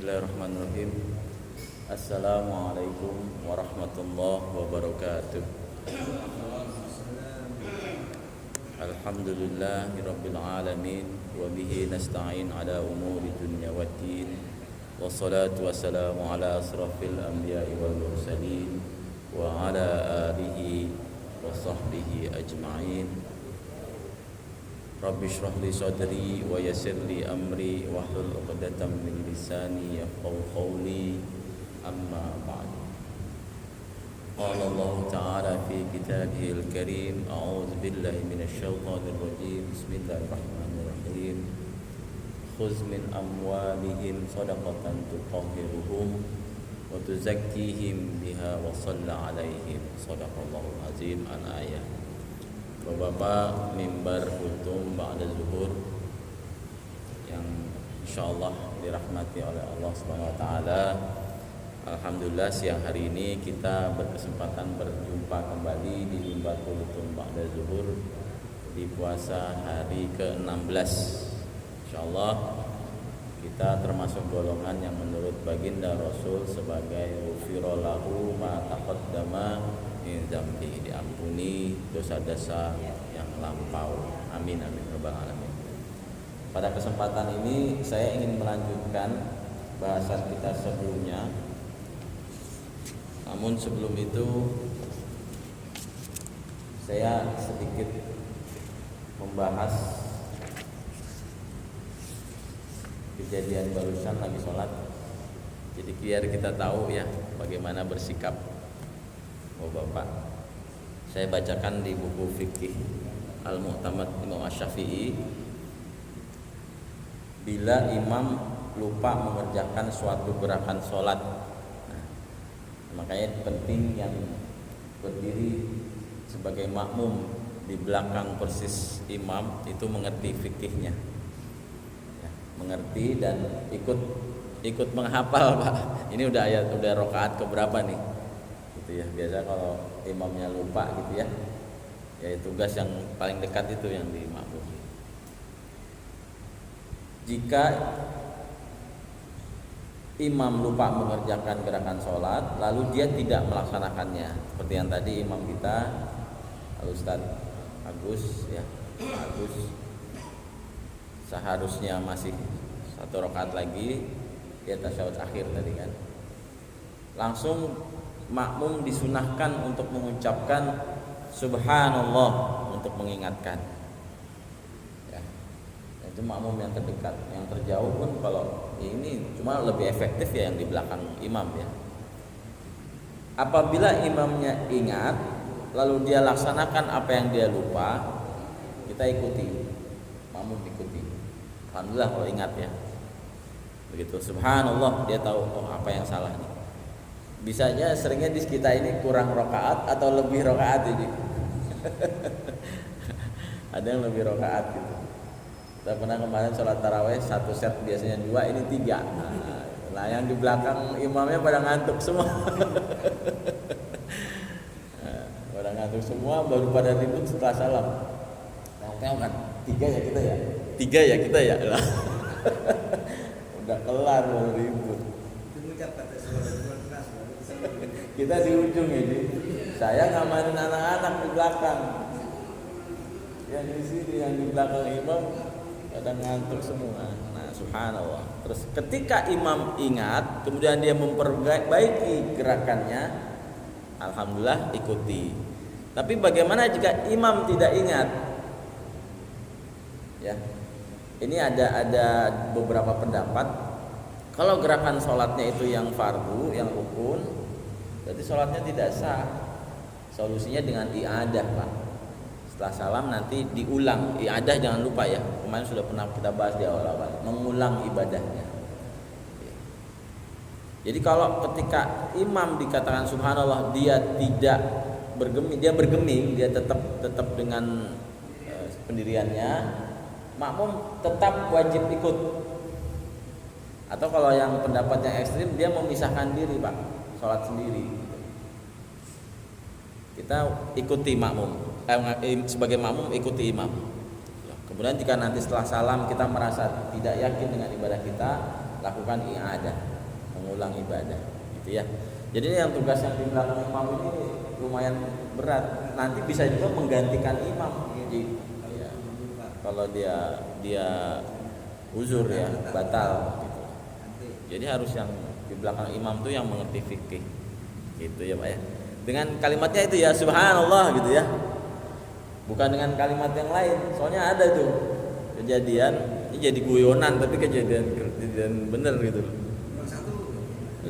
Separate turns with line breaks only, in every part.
Bismillahirrahmanirrahim. Assalamualaikum warahmatullahi wabarakatuh. Alhamdulillahirabbil alamin wa bihi nasta'in ala umuri dunya waddin. Wassalatu wassalamu ala asrafil anbiya'i wal mursalin wa ala alihi wa sahbihi ajma'in. Rabbi shrah li sadri wa yassir li amri wahlul 'uqdatam min lisani yafqahu qawli. Amma ba'd. Qala Allah ta'ala fi kitabihil karim, a'udzu billahi minasy syaithanir rajim. Bismillahirrahmanirrahim. Khudz min amwalihim shadaqatan tutahhiruhum wa tuzakkihim biha wa shalli 'alaihim. Shadaqallahul azim. Al-ayat. Bapak-bapak mimbar hutum ba'da zuhur yang insyaallah dirahmati oleh Allah Subhanahu wa taala. Alhamdulillah siang hari ini kita berkesempatan berjumpa kembali di mimbar hutum ba'da zuhur di puasa hari ke-16. Insyaallah kita termasuk golongan yang menurut baginda Rasul sebagai ghufira lahu ma taqaddama min dzambi, diampuni dosa-dosa yang lampau. Amin amin rabbal alamin. Pada kesempatan ini saya ingin melanjutkan bahasan kita sebelumnya. Namun sebelum itu saya sedikit membahas kejadian barusan lagi sholat. Jadi biar kita tahu ya bagaimana bersikap. Oh Bapak, saya bacakan di buku fikih Al-Mu'tamad Imam Asy-Syafi'i, bila imam lupa mengerjakan suatu gerakan sholat, nah, makanya penting yang berdiri sebagai makmum di belakang persis imam itu mengerti fikihnya, ya, mengerti dan ikut menghafal Pak. Ini udah rakaat keberapa nih? Gitu ya. Biasa kalau imamnya lupa gitu ya tugas yang paling dekat itu yang di makmum. Jika imam lupa mengerjakan gerakan sholat lalu dia tidak melaksanakannya, seperti yang tadi imam kita Al-Ustaz Agus ya, Agus seharusnya masih satu rakaat lagi, dia tasyahud akhir tadi kan, langsung makmum disunahkan untuk mengucapkan subhanallah untuk mengingatkan ya. Itu makmum yang terdekat. Yang terjauh pun kalau ini cuma lebih efektif ya yang di belakang imam ya. Apabila imamnya ingat lalu dia laksanakan apa yang dia lupa, kita ikuti, makmum ikuti. Alhamdulillah kalau ingat ya. Begitu subhanallah dia tahu apa yang salah nih. Bisanya seringnya di kita ini kurang rakaat atau lebih rakaat ini. Ada yang lebih rakaat gitu. Kita pernah kemarin sholat taraweh satu set biasanya 2, ini 3. Nah yang di belakang imamnya pada ngantuk semua. Pada ngantuk semua, baru pada ribut setelah salam. Nah, kan 3 ya kita ya. 3 ya kita ya. Udah kelar baru ribut. Kita di ujung ini, saya ngamanin anak-anak di belakang. Yang di sini, yang di belakang imam pada ngantuk semua. Nah, subhanallah. Terus ketika imam ingat, kemudian dia memperbaiki gerakannya, alhamdulillah ikuti. Tapi bagaimana jika imam tidak ingat? Ya, ini ada beberapa pendapat. Kalau gerakan sholatnya itu yang fardu, yang rukun, berarti sholatnya tidak sah. Solusinya dengan i'adah Pak. Setelah salam nanti diulang. I'adah jangan lupa ya. Kemarin sudah pernah kita bahas di awal-awal. Mengulang ibadahnya. Jadi kalau ketika imam dikatakan subhanallah dia tidak bergeming, dia tetap dengan pendiriannya, makmum tetap wajib ikut. Atau kalau yang pendapat yang ekstrim dia memisahkan diri Pak, sholat sendiri. Kita ikuti makmum, sebagai makmum ikuti imam. Kemudian jika nanti setelah salam kita merasa tidak yakin dengan ibadah kita, lakukan i'adah, mengulang ibadah, gitu ya. Jadi yang tugas yang di belakang imam ini lumayan berat. Nanti bisa juga menggantikan imam. Jadi ya, kalau dia uzur ya, batal gitu. Jadi harus yang di belakang imam tuh yang mengerti fikih. Gitu ya, Pak ya. Dengan kalimatnya itu ya subhanallah gitu ya. Bukan dengan kalimat yang lain. Soalnya ada tuh kejadian, ini jadi guyonan tapi kejadian bener gitu.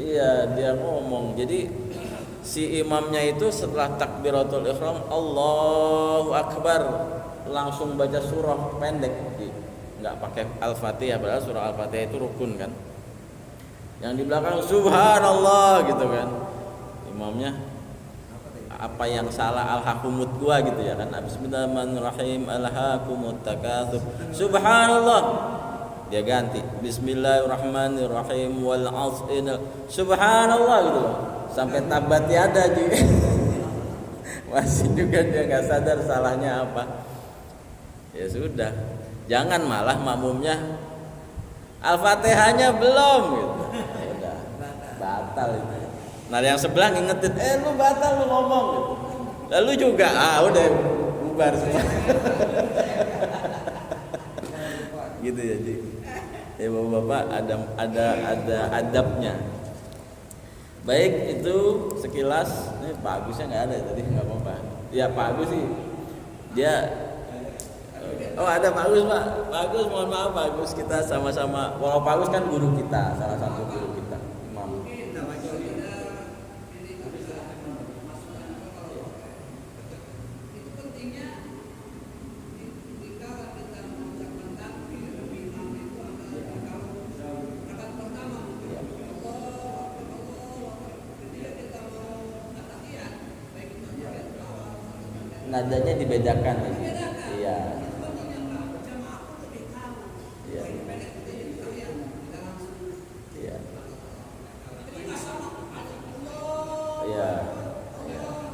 Iya, dia ngomong. Jadi si imamnya itu setelah takbiratul ihram Allahu akbar langsung baca surah pendek, nggak pakai Al-Fatihah, padahal surah Al-Fatihah itu rukun kan. Yang di belakang subhanallah gitu kan. Imamnya apa yang salah alhaqumut gua gitu ya kan. Bismillahirrahmanirrahim alhaqumut takatsur. Subhanallah. Dia ganti bismillahirrahmanirrahim wal 'asr. Subhanallah gitu loh. Sampai tabat tiada juga. Masih juga dia nggak sadar salahnya apa. Ya sudah. Jangan malah makmumnya Al-Fatihahnya belum gitu. Ya udah. Batal itu. Nah yang sebelah ngingetin, lu batal lu ngomong gitu. Lalu juga, udah bubar semua. Gitu ya, Ji. Ya Bapak-bapak ada adabnya. Baik itu sekilas, ini Pak Agusnya nggak ada tadi nggak apa-apa. Ya Pak Agus sih, dia. Oh ada Pak Agus Pak. Pak Agus mohon maaf Pak Agus, kita sama-sama. Walau Pak Agus kan guru kita, salah satu guru kita, imam. Nadanya dibedakan ya. Iya. Iya. Iya. Iya.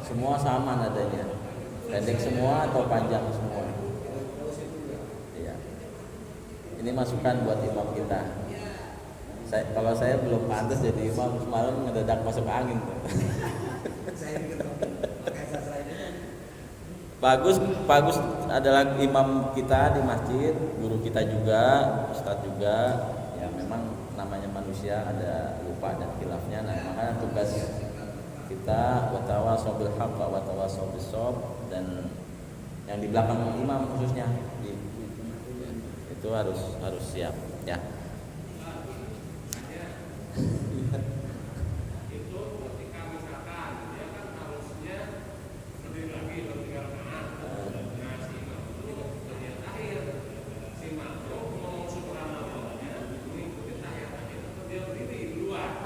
Semua sama nadanya. Pendek semua atau panjang semua. Iya. Ini masukan buat imam kita. Kalau saya belum pantas jadi imam, semalam ngedadak masuk angin. Bagus adalah imam kita di masjid, guru kita juga, ustadz juga. Ya memang namanya manusia ada lupa dan khilafnya. Nah makanya tugas kita watawasau bil haqq wa watawasau bis shawab, dan yang di belakang imam khususnya itu harus siap ya.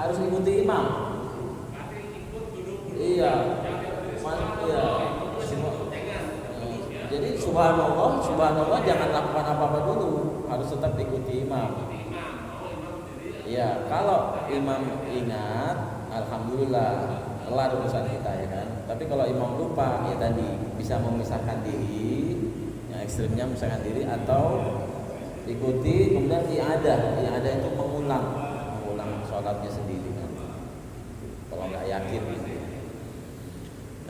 Harus ikuti imam. Iya. Iya. Jadi subhanallah jangan lakukan apa-apa dulu, harus tetap ikuti imam. Iya, kalau imam ingat, alhamdulillah kelar urusan kita ya kan. Tapi kalau imam lupa, ya tadi bisa memisahkan diri, yang ekstrimnya memisahkan diri, atau ikuti kemudian i'adah itu mengulang sholatnya sendiri kan. Kalau nggak yakin gitu.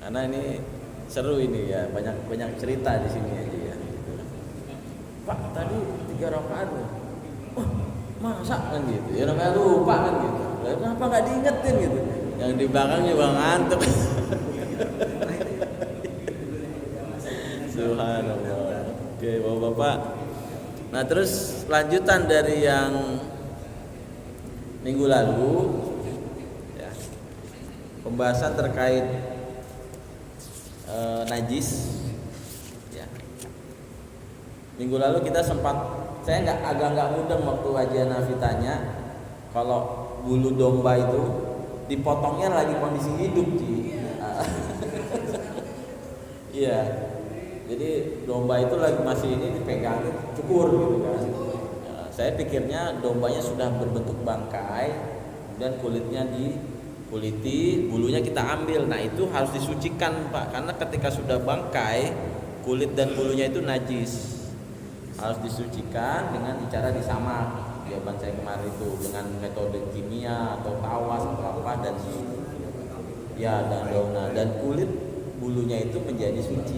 Karena ini seru ini ya, banyak cerita di sini aja ya. Pak tadi 3 rakaat. Wah, masa kan gitu. Ya namanya lupa kan gitu. Lah kenapa nggak diingetin gitu? Yang di belakang juga ngantuk. Subhanallah. Oke, Bapak-bapak. Nah, terus lanjutan dari yang minggu lalu ya, pembahasan terkait najis ya. Minggu lalu kita sempat, saya agak nggak mudeng waktu Haji Hanafi tanya kalau bulu domba itu dipotongnya lagi kondisi hidup Ji. Iya, jadi domba itu lagi masih ini dipegangin cukur gitu kan. Saya pikirnya dombanya sudah berbentuk bangkai, kemudian kulitnya dikuliti, bulunya kita ambil. Nah itu harus disucikan Pak, karena ketika sudah bangkai, kulit dan bulunya itu najis. Harus disucikan dengan cara disamak. jawaban saya kemarin itu dengan metode kimia atau tawas atau apa dan daun dan kulit bulunya itu menjadi suci.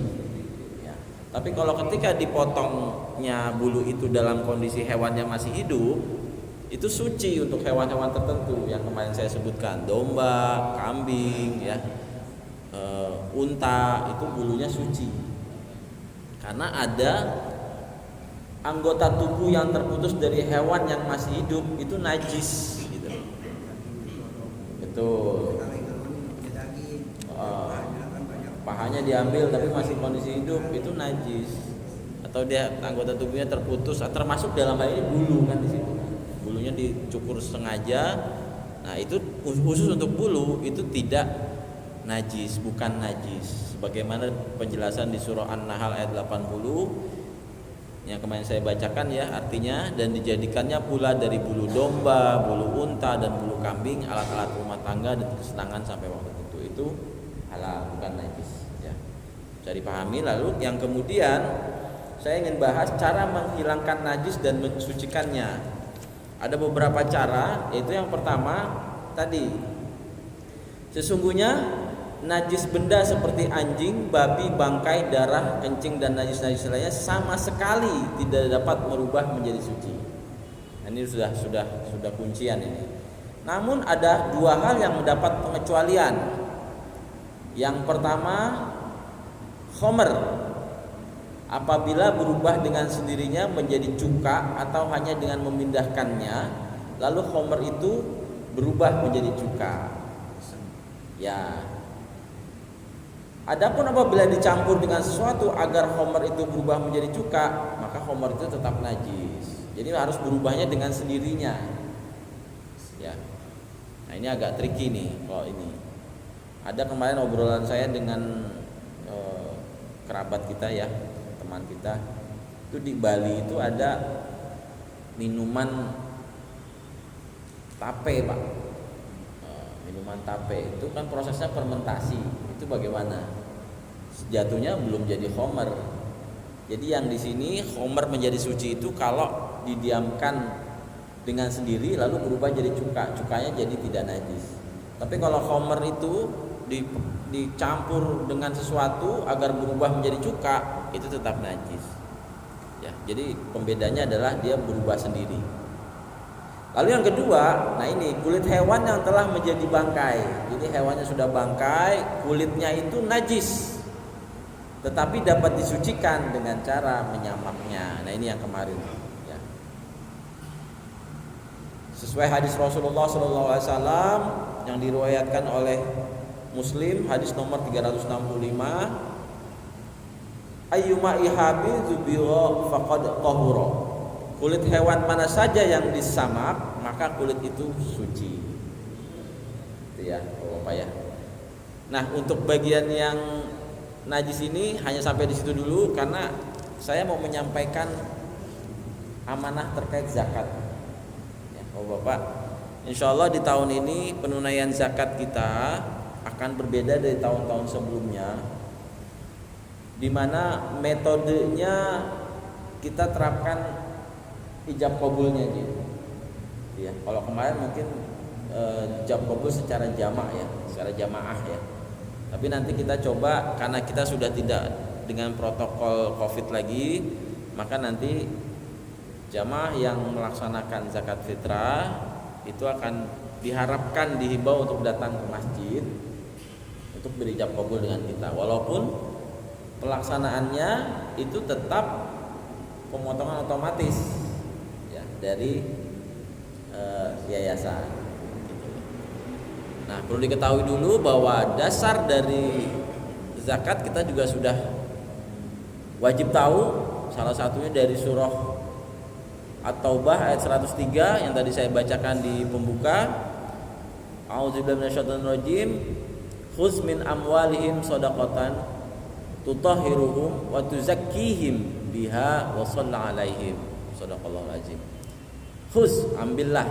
Ya. Tapi kalau ketika dipotongnya bulu itu dalam kondisi hewan yang masih hidup, itu suci untuk hewan-hewan tertentu yang kemarin saya sebutkan, domba, kambing, ya, unta, itu bulunya suci. Karena ada anggota tubuh yang terputus dari hewan yang masih hidup itu najis, gitu. Betul. Pahanya diambil tapi masih kondisi hidup itu najis. Atau dia anggota tubuhnya terputus, termasuk dalam hal ini bulu kan di situ. Bulunya dicukur sengaja. Nah, itu khusus untuk bulu itu tidak najis, bukan najis. Sebagaimana penjelasan di surah An-Nahl ayat 80 yang kemarin saya bacakan, ya, artinya dan dijadikannya pula dari bulu domba, bulu unta dan bulu kambing alat-alat rumah tangga dan kesenangan sampai waktu tertentu, itu halal, bukan najis, ya. Bisa dipahami. Lalu yang kemudian saya ingin bahas cara menghilangkan najis dan mensucikannya. Ada beberapa cara, yaitu yang pertama tadi, sesungguhnya najis benda seperti anjing, babi, bangkai, darah, kencing dan najis-najis lainnya sama sekali tidak dapat merubah menjadi suci. Nah, ini sudah kuncian ini. Namun ada dua hal yang mendapat pengecualian. Yang pertama, khomer, apabila berubah dengan sendirinya menjadi cuka atau hanya dengan memindahkannya, lalu khomer itu berubah menjadi cuka. Ya. Adapun apabila dicampur dengan sesuatu agar khomer itu berubah menjadi cuka, maka khomer itu tetap najis. Jadi harus berubahnya dengan sendirinya. Ya. Nah, ini agak tricky nih kalau ini. Ada kemarin obrolan saya dengan kerabat kita, ya, teman kita. Itu di Bali itu ada minuman tape, Pak. Minuman tape itu kan prosesnya fermentasi. Itu bagaimana? Jatuhnya belum jadi khomer. Jadi yang di sini khomer menjadi suci itu kalau didiamkan dengan sendiri lalu berubah jadi cuka. Cukanya jadi tidak najis. Tapi kalau khomer itu dicampur dengan sesuatu agar berubah menjadi cuka, itu tetap najis. Ya, jadi pembedanya adalah dia berubah sendiri. Lalu yang kedua, nah ini kulit hewan yang telah menjadi bangkai. Jadi hewannya sudah bangkai, kulitnya itu najis, tetapi dapat disucikan dengan cara menyamaknya. Nah, ini yang kemarin, ya. Sesuai hadis Rasulullah SAW yang diriwayatkan oleh Muslim, hadis nomor 365, ayyuma ihabi zubira faqad tahura. Kulit hewan mana saja yang disamak, maka kulit itu suci. Itu ya, Bapak ya. Nah, untuk bagian yang najis ini hanya sampai di situ dulu karena saya mau menyampaikan amanah terkait zakat. Ya, Bapak. Insyaallah di tahun ini penunaian zakat kita akan berbeda dari tahun-tahun sebelumnya, di mana metodenya kita terapkan ijab kabulnya gitu. Ya, kalau kemarin mungkin ijab kabul secara jamaah ya. Tapi nanti kita coba, karena kita sudah tidak dengan protokol Covid lagi, maka nanti jamaah yang melaksanakan zakat fitrah itu akan diharapkan dihimbau untuk datang ke masjid untuk berijab kabul dengan kita, walaupun pelaksanaannya itu tetap pemotongan otomatis, ya, dari yayasan. Nah, perlu diketahui dulu bahwa dasar dari zakat kita juga sudah wajib tahu, salah satunya dari surah At-Taubah ayat 103 yang tadi saya bacakan di pembuka. A'udzubillahi minasyaitonir rajim. Khuz min amwalihim shadaqatan tutahhiruhum wa tuzakkihim biha wa shalli alaihim. Shadaqallahul azim. Khuz, ambillah,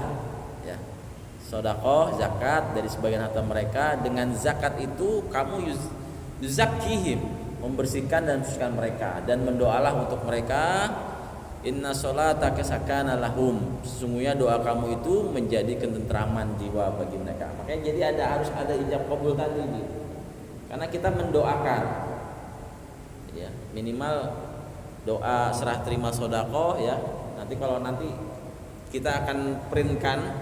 ya, sedekah zakat dari sebagian harta mereka. Dengan zakat itu kamu yuzakkihim, membersihkan dan mensucikan mereka, dan mendoalah untuk mereka Inna sholata sakana lahum. Sesungguhnya doa kamu itu menjadi ketentraman jiwa bagi mereka. Makanya jadi harus ada ijab qabul tadi gitu. Karena kita mendoakan, ya minimal doa serah terima sodako ya. Nanti kalau nanti kita akan printkan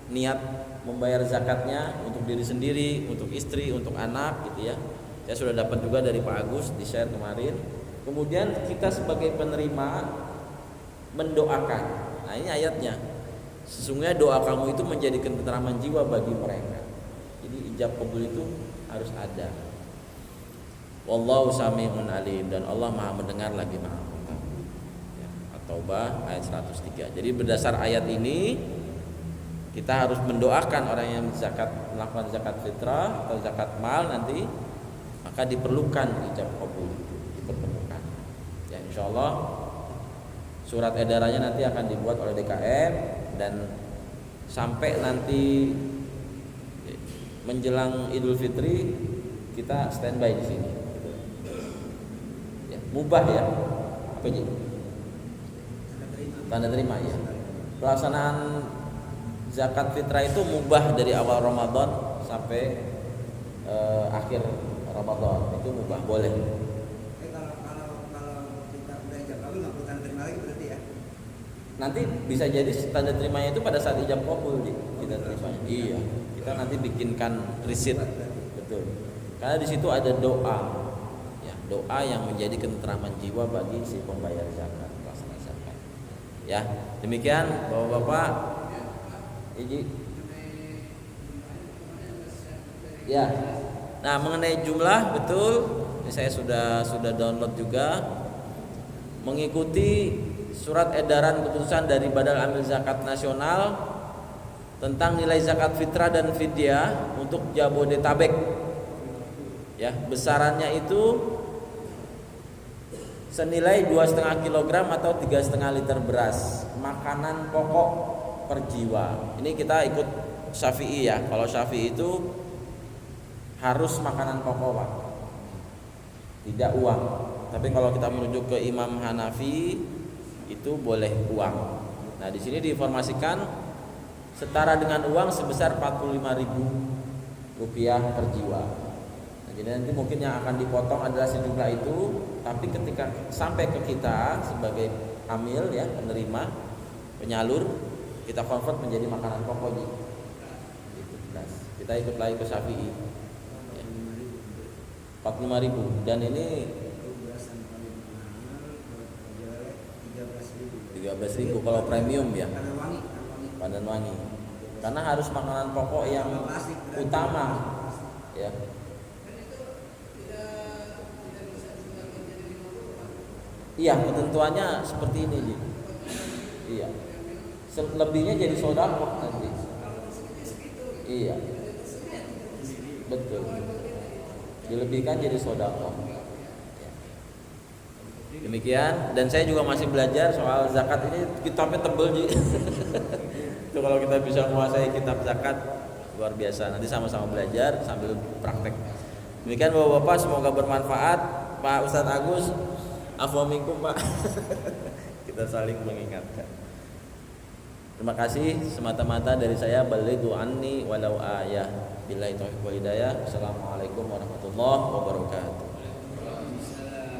niat membayar zakatnya untuk diri sendiri, untuk istri, untuk anak gitu ya. Saya sudah dapat juga dari Pak Agus di share kemarin. Kemudian kita sebagai penerima mendoakan. Nah ini ayatnya. Sesungguhnya doa kamu itu menjadi ketentraman jiwa bagi mereka. Jadi ijab qabul itu harus ada. Wallahu sami'un alim, dan Allah Maha mendengar lagi Maha mengetahui. Ya, At-Taubah ayat 103. Jadi berdasar ayat ini kita harus mendoakan orang yang melakukan zakat fitrah atau zakat mal nanti, maka diperlukan ijab qabul itu dipertemukan. Ya insyaallah surat edarannya nanti akan dibuat oleh DKM, dan sampai nanti menjelang Idul Fitri kita standby di sini. Ya, mubah ya. Apa ini? Tanda terima ya. Pelaksanaan zakat fitrah itu mubah dari awal Ramadan sampai akhir Ramadan. Itu mubah, boleh.
Kalau kita udah ijab qabul nggak perlu tanda terima lagi berarti ya?
Nanti bisa jadi tanda terimanya itu pada saat ijab qabul kita terimanya. Iya. Kita nanti bikinkan risit, betul. Karena di situ ada doa, ya, doa yang menjadi ketentraman jiwa bagi si pembayar zakat, pelaksana zakat. Ya, demikian bapak-bapak. Iji. Ya. Nah mengenai jumlah betul, saya sudah download juga, mengikuti surat edaran keputusan dari Badan Amil Zakat Nasional tentang nilai zakat fitrah dan fidyah untuk Jabodetabek. Ya, besarannya itu senilai 2,5 kg atau 3,5 liter beras, makanan pokok per jiwa. Ini kita ikut Syafi'i ya. Kalau Syafi'i itu harus makanan pokok, Pak. Tidak uang. Tapi kalau kita merujuk ke Imam Hanafi itu boleh uang. Nah, di sini diinformasikan setara dengan uang sebesar Rp45.000 per jiwa. Nah, jadi nanti mungkin yang akan dipotong adalah sejumlah itu, tapi ketika sampai ke kita sebagai amil ya, penerima, penyalur, kita convert menjadi makanan pokok gitu. Kita ikut lagi ke Syafi'i. Ya. 45.000, dan ini 13.000 kalau premium ya. Pandan wangi. Karena harus makanan pokok yang utama ya. Iya, ketentuannya seperti ini, Ji. Iya. Lebihnya jadi sedekah nanti. Iya. Betul. Dilebihkan jadi sedekah. Demikian, dan saya juga masih belajar soal zakat ini, kitabnya tebel Ji. Itu kalau kita bisa menguasai kitab zakat luar biasa. Nanti sama-sama belajar sambil praktek. Demikian Bapak-bapak, semoga bermanfaat. Pak Ustadz Agus, afwa minkum Pak. Kita saling mengingatkan. Terima kasih semata-mata dari saya, balighu anni walau ayah. Billahi taufiq wal hidayah. Assalamualaikum warahmatullahi wabarakatuh.